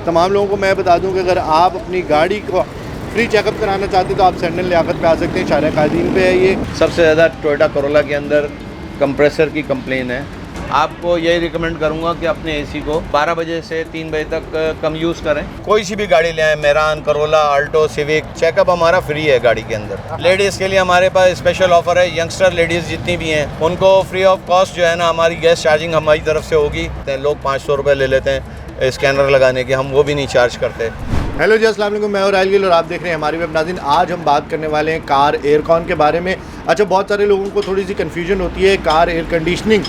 तमाम लोगों को मैं बता दूं कि अगर आप अपनी गाड़ी को फ्री चेकअप कराना चाहते हैं तो आप सेंडन लियाकत पे आ सकते हैं, शारा कायदीन पे है ये। सबसे ज़्यादा टोयोटा करोला के अंदर कंप्रेसर की कंप्लेन है। आपको यही रिकमेंड करूंगा कि अपने एसी को 12 बजे से 3 बजे तक कम यूज़ करें। कोई सी भी गाड़ी ले आए, Mehran, Corolla, Alto, civic, checkup हमारा फ्री है गाड़ी के अंदर। लेडीज़ के लिए हमारे पास स्पेशल ऑफर है, यंगस्टर लेडीज़ जितनी भी हैं उनको फ्री ऑफ कॉस्ट जो है ना हमारी गैस चार्जिंग हमारी तरफ से होगी। लोग 500 रुपये ले लेते हैं स्कैनर लगाने के, हम वो भी नहीं चार्ज करते। हेलो जी, अस्सलाम वालेकुम, मैं और आयल गिल और आप देख रहे हैं हमारी वेब नाज़रीन। आज हम बात करने वाले हैं कार एयरकॉन के बारे में। अच्छा, बहुत सारे लोगों को थोड़ी सी कन्फ्यूजन होती है, कार एयर कंडीशनिंग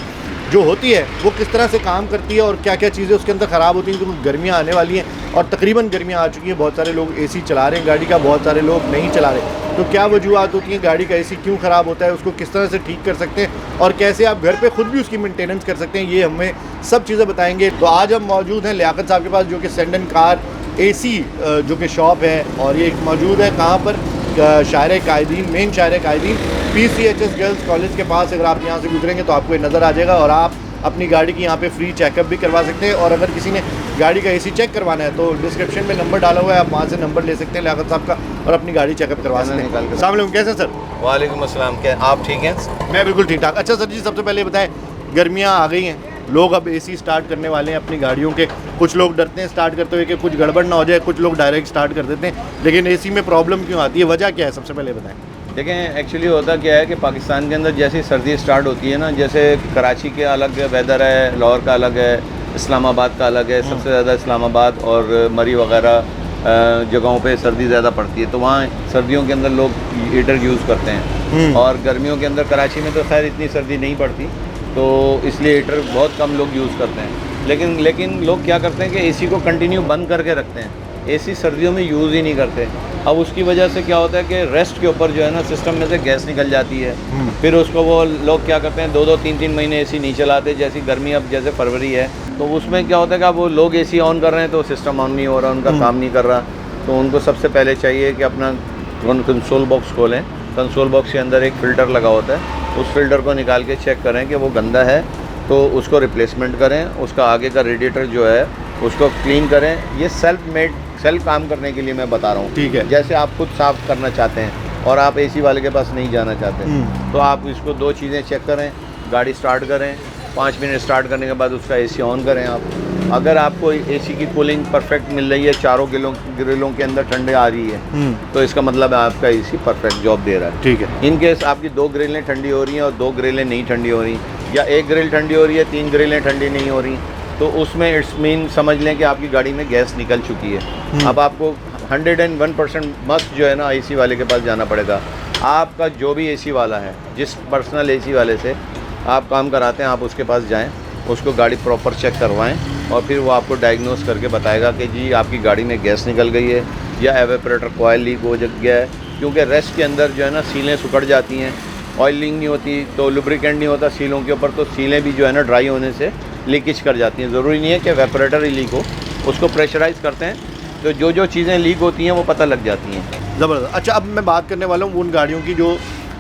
जो होती है वो किस तरह से काम करती है और क्या क्या चीज़ें उसके अंदर ख़राब होती हैं, क्योंकि गर्मियाँ आने वाली हैं और तकरीबन गर्मियाँ आ चुकी हैं। बहुत सारे लोग एसी चला रहे हैं गाड़ी का, बहुत सारे लोग नहीं चला रहे। तो क्या वजूहत होती हैं, गाड़ी का एसी क्यों ख़राब होता है, उसको किस तरह से ठीक कर सकते हैं और कैसे आप घर पे खुद भी उसकी मेंटेनेंस कर सकते हैं, ये हमें सब चीज़ें बताएंगे। तो आज हम मौजूद हैं लियाकत साहब के पास, जो कि सेंडन कार एसी जो कि शॉप है, और ये मौजूद है कहाँ पर, शारा कायदीन, मेन शारा कायदीन PCHS गर्ल्स कॉलेज के पास। अगर आप यहाँ से गुजरेंगे तो आपको ये नज़र आ जाएगा और आप अपनी गाड़ी की यहाँ पे फ्री चेकअप भी करवा सकते हैं। और अगर किसी ने गाड़ी का एसी चेक करवाना है तो डिस्क्रिप्शन में नंबर डाला हुआ है, आप वहाँ से नंबर ले सकते हैं लियाकत साहब का और अपनी गाड़ी चेकअप करवा सकते हैं। अस्सलाम वालेकुम, कैसे सर? वालेकुम अस्सलाम, क्या आप ठीक हैं? मैं बिल्कुल ठीक ठाक। अच्छा सर जी, सबसे पहले बताएं, गर्मियाँ आ गई हैं, लोग अब एसी स्टार्ट करने वाले हैं अपनी गाड़ियों के। कुछ लोग डरते हैं स्टार्ट करते हुए कि कुछ गड़बड़ ना हो जाए, कुछ लोग डायरेक्ट स्टार्ट कर देते हैं, लेकिन एसी में प्रॉब्लम क्यों आती है, वजह क्या है, सबसे पहले बताएं। देखें, एक्चुअली होता क्या है कि पाकिस्तान के अंदर जैसी सर्दी स्टार्ट होती है ना, जैसे कराची के अलग वेदर है, लाहौर का अलग है, इस्लामाबाद का अलग है। सबसे ज़्यादा इस्लामाबाद और मरी वगैरह जगहों पे सर्दी ज़्यादा पड़ती है, तो वहाँ सर्दियों के अंदर लोग हीटर यूज़ करते हैं। और गर्मियों के अंदर कराची में तो खैर इतनी सर्दी नहीं पड़ती, तो इसलिए हीटर बहुत कम लोग यूज़ करते हैं। लेकिन लोग क्या करते हैं कि एसी को कंटिन्यू बंद करके रखते हैं, एसी सर्दियों में यूज़ ही नहीं करते। अब उसकी वजह से क्या होता है कि रेस्ट के ऊपर जो है ना सिस्टम में से गैस निकल जाती है। फिर उसको वो लोग क्या करते हैं, 2-2, 3-3 महीने एसी नहीं चलाते। जैसी गर्मी अब जैसे फरवरी है तो उसमें क्या होता है कि वो लोग एसी ऑन कर रहे हैं तो सिस्टम ऑन नहीं हो रहा, उनका काम नहीं कर रहा। तो उनको सबसे पहले चाहिए कि अपना कंसोल बॉक्स खोलें। कंसोल बॉक्स के अंदर एक फ़िल्टर लगा होता है, उस फिल्टर को निकाल के चेक करें कि वो गंदा है तो उसको रिप्लेसमेंट करें। उसका आगे का रेडिएटर जो है उसको क्लीन करें। ये सेल्फ काम करने के लिए मैं बता रहा हूँ, ठीक है। जैसे आप खुद साफ़ करना चाहते हैं और आप एसी वाले के पास नहीं जाना चाहते, तो आप इसको 2 चीज़ें चेक करें। गाड़ी स्टार्ट करें, 5 मिनट स्टार्ट करने के बाद उसका एसी ऑन करें आप। अगर आपको एसी की कूलिंग परफेक्ट मिल रही है, चारों ग्रिलों के अंदर ठंडे आ रही है, तो इसका मतलब है आपका एसी परफेक्ट जॉब दे रहा है, ठीक है। इन केस आपकी 2 ग्रिलें ठंडी हो रही हैं और 2 ग्रिलें नहीं ठंडी हो रही, या 1 ग्रिल ठंडी हो रही है, 3 ग्रिलें ठंडी नहीं हो रही, तो उसमें इट्स मीन समझ लें कि आपकी गाड़ी में गैस निकल चुकी है। अब आपको 101% मस्ट जो है ना एसी वाले के पास जाना पड़ेगा। आपका जो भी एसी वाला है, जिस पर्सनल एसी वाले से आप काम कराते हैं, आप उसके पास जाएं, उसको गाड़ी प्रॉपर चेक करवाएं और फिर वो आपको डायग्नोस करके बताएगा कि जी आपकी गाड़ी में गैस निकल गई है या एवेपोरेटर कॉइल लीक हो गया है। क्योंकि रेस्ट के अंदर जो है ना सीलें सुकड़ जाती हैं, ऑयलिंग नहीं होती तो लुब्रिकेंट नहीं होता सीलों के ऊपर, तो सीलें भी जो है ना ड्राई होने से लीकेज कर जाती हैं। ज़रूरी नहीं है कि एवेपोरेटर ही लीक हो, उसको प्रेशराइज़ करते हैं तो जो चीज़ें लीक होती हैं वो पता लग जाती हैं। ज़बरदस्त। अच्छा, अब मैं बात करने वाला हूँ उन गाड़ियों की जो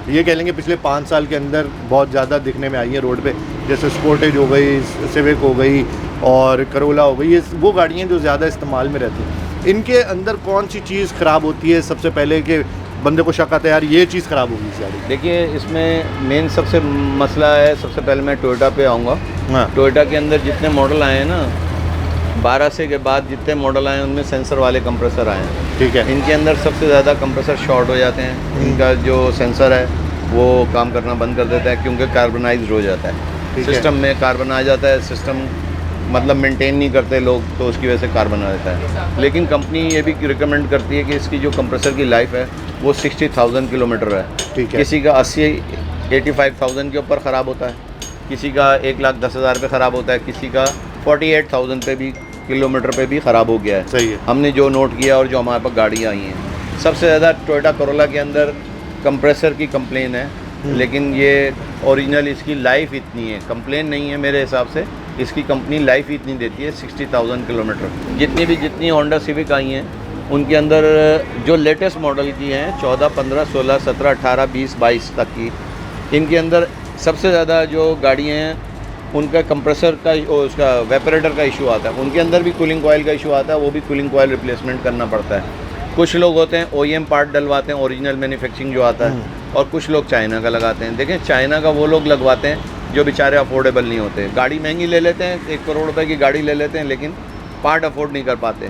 ये कह लेंगे पिछले 5 साल के अंदर बहुत ज़्यादा दिखने में आई है रोड पे, जैसे स्पोर्टेज हो गई, सिविक हो गई और करोला हो गई। ये वो गाड़ियाँ जो ज़्यादा इस्तेमाल में रहती हैं, इनके अंदर कौन सी चीज़ ख़राब होती है सबसे पहले कि बंदे को शक आता है यार ये चीज़ ख़राब होगी इस गाड़ी? देखिए, इसमें मेन सबसे मसला है, सबसे पहले मैं टोयोटा पे आऊँगा। हाँ। टोयोटा के अंदर जितने मॉडल आए हैं ना, 12 से के बाद जितने मॉडल आए हैं उनमें सेंसर वाले कंप्रेसर आए हैं, ठीक है। इनके अंदर सबसे ज़्यादा कंप्रेसर शॉर्ट हो जाते हैं, इनका जो सेंसर है वो काम करना बंद कर देता है क्योंकि कार्बनाइज्ड हो जाता है, सिस्टम में कार्बन आ जाता है। सिस्टम मतलब मेंटेन नहीं करते लोग, तो उसकी वजह से कार्बन आ जाता है। लेकिन कंपनी ये भी रिकमेंड करती है कि इसकी जो कंप्रेसर की लाइफ है वो 60,000 किलोमीटर है, ठीक है। किसी का 85,000 के ऊपर ख़राब होता है, किसी का 1,10,000 पे ख़राब होता है, किसी का 48,000 पे भी किलोमीटर पे भी ख़राब हो गया है। सही है। हमने जो नोट किया और जो हमारे पास गाड़ियाँ आई हैं, सबसे ज़्यादा टोयोटा करोला के अंदर कंप्रेसर की कंप्लेन है, लेकिन ये ओरिजिनल इसकी लाइफ इतनी है, कंप्लेन नहीं है मेरे हिसाब से। इसकी कंपनी लाइफ इतनी देती है 60,000 किलोमीटर। जितनी होंडा सिविक आई हैं उनके अंदर जो लेटेस्ट मॉडल की हैं 14, 15, 16, 17, 18, 20, 22 तक की, इनके अंदर सबसे ज़्यादा जो गाड़ियाँ हैं उनका कंप्रेसर का उसका वेपरेटर का इशू आता है, उनके अंदर भी कूलिंग कॉयल का इशू आता है, वो भी कूलिंग कॉयल रिप्लेसमेंट करना पड़ता है। कुछ लोग होते हैं OEM पार्ट डलवाते हैं, ओरिजिनल मैन्युफैक्चरिंग जो आता है, और कुछ लोग चाइना का लगाते हैं। देखें, चाइना का वो लोग लगवाते हैं जो बेचारे अफोर्डेबल नहीं होते, गाड़ी महंगी ले लेते हैं, 1 करोड़ रुपए की गाड़ी ले लेते हैं, लेकिन पार्ट अफोर्ड नहीं कर पाते।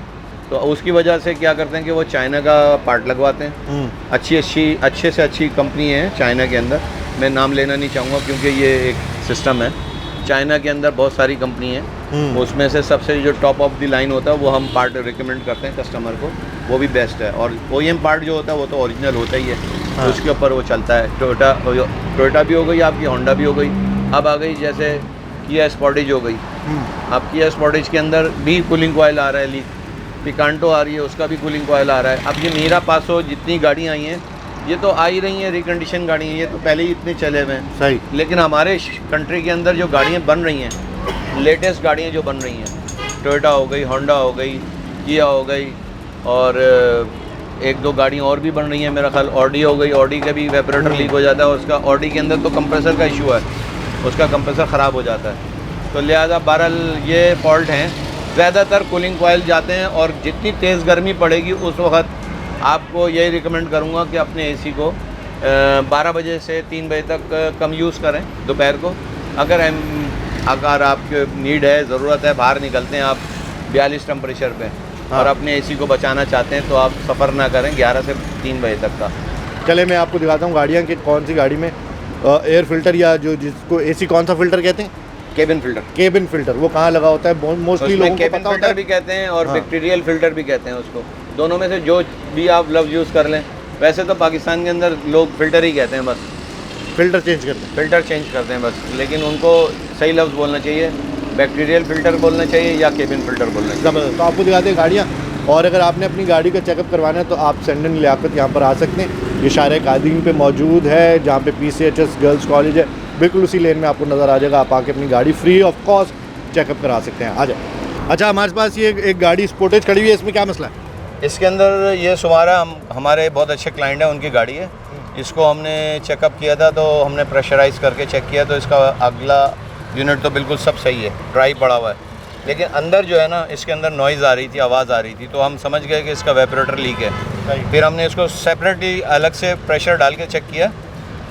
तो उसकी वजह से क्या करते हैं कि वो चाइना का पार्ट लगवाते हैं। अच्छे से अच्छी कंपनी है चाइना के अंदर, मैं नाम लेना नहीं चाहूँगा क्योंकि ये एक सिस्टम है। चाइना के अंदर बहुत सारी कंपनी है, उसमें से सबसे जो टॉप ऑफ द लाइन होता है वो हम पार्ट रिकमेंड करते हैं कस्टमर को, वो भी बेस्ट है। और OEM पार्ट जो होता है वो तो ओरिजिनल होता ही है, तो उसके ऊपर वो चलता है। टोयोटा भी हो गई आपकी, होंडा भी हो गई, अब आ गई जैसे किया स्पोर्टेज हो गई। अब किया स्पोर्टेज के अंदर भी कूलिंग कॉयल आ रहा है लीक, पिकांटो आ रही है, उसका भी कूलिंग कॉयल आ रहा है। अब ये मीरा पासो जितनी गाड़ियाँ आई हैं ये तो आ ही रही हैं, रिकंडीशन गाड़ी हैं, ये तो पहले ही इतने चले हुए हैं। सही। लेकिन हमारे कंट्री के अंदर जो गाड़ियाँ बन रही हैं, लेटेस्ट गाड़ियाँ जो बन रही हैं, टोयोटा हो गई, होंडा हो गई, किया हो गई, और 1-2 गाड़ियाँ और भी बन रही हैं, मेरा ख्याल ऑडी हो गई। ऑडी का भी वेपरेटर लीक हो जाता है, उसका ऑडी के अंदर तो कंप्रेसर का इशू है, उसका कंप्रेसर ख़राब हो जाता है। तो लिहाजा बहरहाल ये फॉल्ट हैं, ज़्यादातर कूलिंग कॉयल जाते हैं। और जितनी तेज़ गर्मी पड़ेगी उस वक्त आपको यही रिकमेंड करूँगा कि अपने AC को 12 बजे से 3 बजे तक कम यूज़ करें दोपहर को। अगर आपको नीड है, ज़रूरत है, बाहर निकलते हैं आप 42 टेम्परेचर पे, और अपने AC को बचाना चाहते हैं तो आप सफ़र ना करें 11 से 3 बजे तक का। चले मैं आपको दिखाता हूँ गाड़ियाँ कि कौन सी गाड़ी में एयर फिल्टर या जो जिसको AC कौन सा फिल्टर कहते हैं, केबिन फिल्टर। केबिन फिल्टर वो कहाँ लगा होता है? मोस्टली लोगों को पता होता है भी कहते हैं और बैक्टीरियल फिल्टर भी कहते हैं उसको, दोनों में से जो भी आप लफ्ज़ यूज़ कर लें। वैसे तो पाकिस्तान के अंदर लोग फ़िल्टर ही कहते हैं, बस फिल्टर चेंज करते हैं, फ़िल्टर चेंज करते हैं बस, लेकिन उनको सही लफ्ज़ बोलना चाहिए, बैक्टीरियल फ़िल्टर बोलना चाहिए या केबिन फ़िल्टर बोलना चाहिए। ज़बरदस्त। तो आपको दिखाते हैं गाड़ियाँ, और अगर आपने अपनी गाड़ी का चेकअप करवाना है तो आप सेंडन लियाकत यहाँ पर आ सकते हैं। ये शारे कादीम पे मौजूद है, जहाँ पे PCHS गर्ल्स कॉलेज है, बिल्कुल उसी लेन में आपको नज़र आ जाएगा। आप आके अपनी गाड़ी फ्री ऑफ कॉस्ट चेकअप करा सकते हैं। आ जाए। अच्छा, हमारे पास ये एक गाड़ी स्पोर्टेज खड़ी हुई है, इसमें क्या मसला है? इसके अंदर ये सुमारा हमारे बहुत अच्छे क्लाइंट हैं, उनकी गाड़ी है। इसको हमने चेकअप किया था तो हमने प्रेशराइज़ करके चेक किया तो इसका अगला यूनिट तो बिल्कुल सब सही है, ड्राई पड़ा हुआ है, लेकिन अंदर जो है ना इसके अंदर नॉइज़ आ रही थी, आवाज़ आ रही थी, तो हम समझ गए कि इसका वेपरेटर लीक है। फिर हमने इसको सेपरेटली अलग से प्रेशर डाल के चेक किया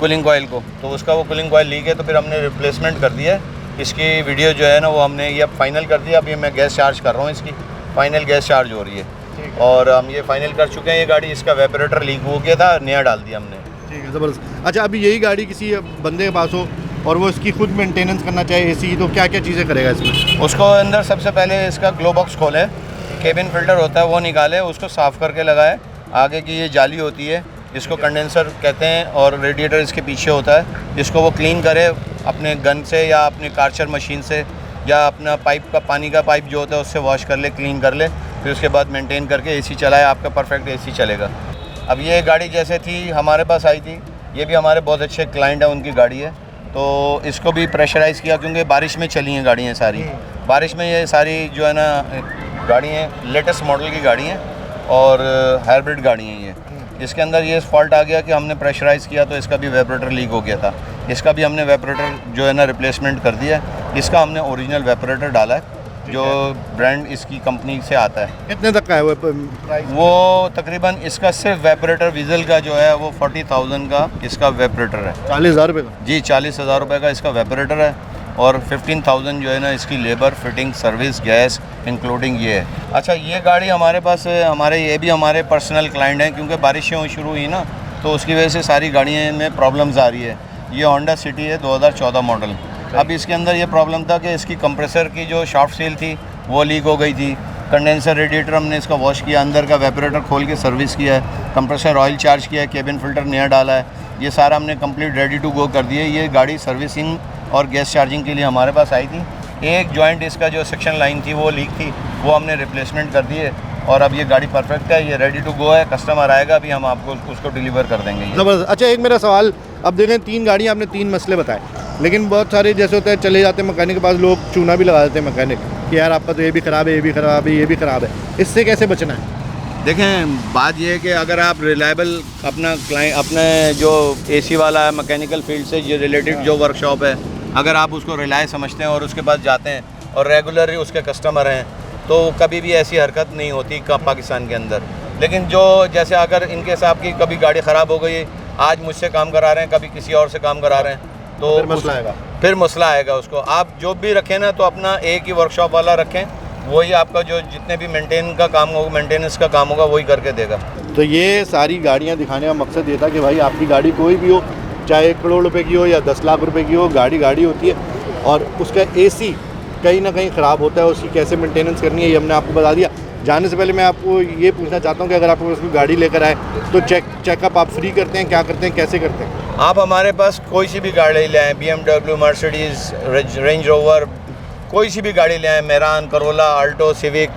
कूलिंग कॉयल को, तो उसका वो कूलिंग कॉयल लीक है, तो फिर हमने रिप्लेसमेंट कर दिया। इसकी वीडियो जो है ना वो हमने ये फाइनल कर दिया। अभी मैं गैस चार्ज कर रहा हूँ, इसकी फाइनल गैस चार्ज हो रही है, और हम ये फाइनल कर चुके हैं। ये गाड़ी, इसका वेपरेटर लीक हो गया था, नया डाल दिया हमने। ठीक है, ज़बरदस्त। अच्छा, अभी यही गाड़ी किसी बंदे के पास हो और वो इसकी खुद मेंटेनेंस करना चाहे AC, तो क्या क्या चीज़ें करेगा इसमें? उसको अंदर सबसे पहले इसका ग्लो बॉक्स खोले, केबिन फिल्टर होता है वो निकाले, उसको साफ़ करके लगाए। आगे की ये जाली होती है, इसको कंडेंसर कहते हैं, और रेडिएटर इसके पीछे होता है। इसको वो क्लीन करे अपने गन से या अपने कार्चर मशीन से, या अपना पाइप का पानी का पाइप जो होता है उससे वॉश कर ले, क्लीन कर ले, फिर उसके बाद मेंटेन करके AC चलाए, आपका परफेक्ट AC चलेगा। अब ये गाड़ी जैसे थी हमारे पास आई थी, ये भी हमारे बहुत अच्छे क्लाइंट हैं, उनकी गाड़ी है, तो इसको भी प्रेशराइज़ किया क्योंकि बारिश में चली हैं गाड़ियाँ सारी। बारिश में ये सारी जो है ना गाड़ी हैं, लेटेस्ट मॉडल की गाड़ी हैं और हाइब्रिड गाड़ी हैं ये। इसके अंदर ये फॉल्ट आ गया कि हमने प्रेशराइज़ किया तो इसका भी वेपरेटर लीक हो गया था। इसका भी हमने वेपरेटर जो है ना रिप्लेसमेंट कर दिया है। इसका हमने ओरिजिनल वेपरेटर डाला है जो ब्रांड इसकी कंपनी से आता है। कितने तक का है वो प्राइस? वो तकरीबन इसका सिर्फ वेपरेटर विज़ल का जो है वो 40,000 का इसका वेपरेटर है। 40,000 रुपये का? जी, 40,000 रुपये का इसका वेपरेटर है, और 15,000 जो है ना इसकी labour, fitting, service, gas including ये है। अच्छा, ये गाड़ी हमारे पास ये भी हमारे पर्सनल क्लाइंट हैं, क्योंकि बारिशें शुरू हुई ना तो उसकी वजह से सारी गाड़ियों में प्रॉब्लम्स आ रही है। ये होंडा सिटी है 2014 मॉडल। अब इसके अंदर ये प्रॉब्लम था कि इसकी कंप्रेसर की जो शाफ्ट सील थी वो लीक हो गई थी। कंडेंसर रेडिएटर हमने इसका वॉश किया, अंदर का वेपरेटर खोल के सर्विस किया है, कंप्रेसर ऑयल चार्ज किया है, केबिन फिल्टर नया डाला है। ये सारा हमने कंप्लीट रेडी टू गो कर दिया। ये गाड़ी सर्विसिंग और गैस चार्जिंग के लिए हमारे पास आई थी। एक जॉइंट इसका जो सेक्शन लाइन थी वो लीक थी, वो हमने रिप्लेसमेंट कर दी है, और अब ये गाड़ी परफेक्ट है, ये रेडी टू गो है। कस्टमर आएगा अभी हम आपको उसको डिलीवर कर देंगे। ज़बरदस्त। अच्छा, एक मेरा सवाल, अब देखें 3 गाड़ियाँ आपने 3 मसले बताए, लेकिन बहुत सारे जैसे होते हैं चले जाते हैं मैकेनिक के पास, लोग चूना भी लगा देते हैं मैकेनिक कि यार आपका तो ये भी ख़राब है, ये भी ख़राब है, ये भी ख़राब है। इससे कैसे बचना है? देखें, बात यह है कि अगर आप रिलायबल अपना क्लाइंट, अपने जो AC वाला है मैकेनिकल फील्ड से जो रिलेटेड जो वर्कशॉप है अगर आप उसको रिलाय समझते हैं और उसके पास जाते हैं और रेगुलर उसके कस्टमर हैं तो कभी भी ऐसी हरकत नहीं होती पाकिस्तान के अंदर। लेकिन जो जैसे अगर इनके साहब की कभी गाड़ी ख़राब हो गई, आज मुझसे काम करा रहे हैं, कभी किसी और से काम करा रहे हैं, तो फिर मसला आएगा उसको। आप जो भी रखें ना तो अपना एक ही वर्कशॉप वाला रखें, वही आपका जो जितने भी मेंटेनेंस का काम होगा वही करके देगा। तो ये सारी गाड़ियाँ दिखाने का मकसद ये था कि भाई आपकी गाड़ी कोई भी हो, चाहे 1 करोड़ रुपए की हो या 10 लाख रुपए की हो, गाड़ी होती है और उसका AC कहीं ना कहीं ख़राब होता है, उसकी कैसे मेंटेनेंस करनी है ये हमने आपको बता दिया। जाने से पहले मैं आपको ये पूछना चाहता हूँ कि अगर आप उसकी गाड़ी लेकर आए तो चेकअप आप फ्री करते हैं, क्या करते हैं, कैसे करते हैं? आप हमारे पास कोई सी भी गाड़ी ले आएँ, BMW, मर्सिडीज़, रेंज रोवर, कोई सी भी गाड़ी ले आएँ, मेरान, करोला, आल्टो, सिविक,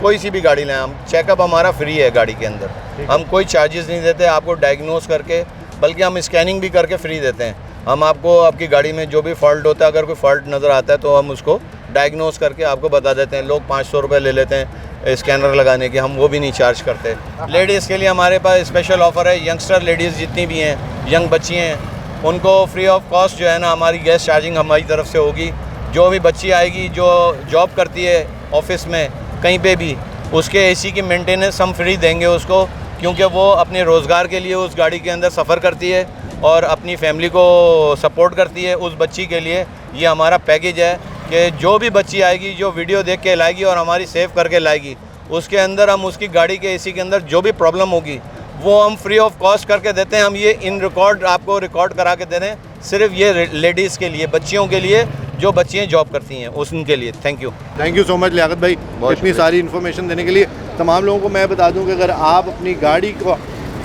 कोई सी भी गाड़ी ले आएँ, हम चेकअप हमारा फ्री है गाड़ी के अंदर। हम कोई चार्जेस नहीं देते आपको डायग्नोस करके, बल्कि हम स्कैनिंग भी करके फ्री देते हैं। हम आपको आपकी गाड़ी में जो भी फॉल्ट होता है, अगर कोई फॉल्ट नज़र आता है तो हम उसको डायग्नोस करके आपको बता देते हैं। लोग 500 रुपये ले लेते हैं स्कैनर लगाने के, हम वो भी नहीं चार्ज करते। लेडीज़ के लिए हमारे पास स्पेशल ऑफ़र है, यंगस्टर लेडीज़ जितनी भी हैं, यंग बच्ची हैं, उनको फ्री ऑफ कॉस्ट जो है ना हमारी गैस चार्जिंग हमारी तरफ से होगी। जो भी बच्ची आएगी जो जॉब करती है ऑफिस में कहीं पे भी, उसके AC की मेंटेनेंस हम फ्री देंगे उसको, क्योंकि वो अपने रोज़गार के लिए उस गाड़ी के अंदर सफ़र करती है और अपनी फैमिली को सपोर्ट करती है। उस बच्ची के लिए ये हमारा पैकेज है कि जो भी बच्ची आएगी जो वीडियो देख के लाएगी और हमारी सेव करके लाएगी, उसके अंदर हम उसकी गाड़ी के AC के अंदर जो भी प्रॉब्लम होगी वो हम फ्री ऑफ कॉस्ट करके देते हैं। हम ये इन रिकॉर्ड आपको रिकॉर्ड करा के दे रहे हैं, सिर्फ ये लेडीज़ के लिए, बच्चियों के लिए, जो बच्चियाँ जॉब करती हैं उनके लिए। Thank you so much Liyaqat भाई इतनी सारी इन्फॉर्मेशन देने के लिए। तमाम लोगों को मैं बता दूं कि अगर आप अपनी गाड़ी को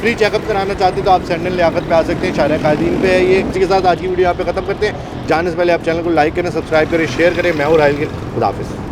फ्री चेकअप कराना चाहते हैं तो आप सेंडन लियाकत पे आ सकते हैं, शारिया कायदीन पे है ये। इसी के साथ आज की वीडियो यहाँ पे ख़त्म करते हैं। जाने से पहले आप चैनल को लाइक करें, सब्सक्राइब करें, शेयर करें। मैं हूं राहिल गिल, खुदा हाफिज़।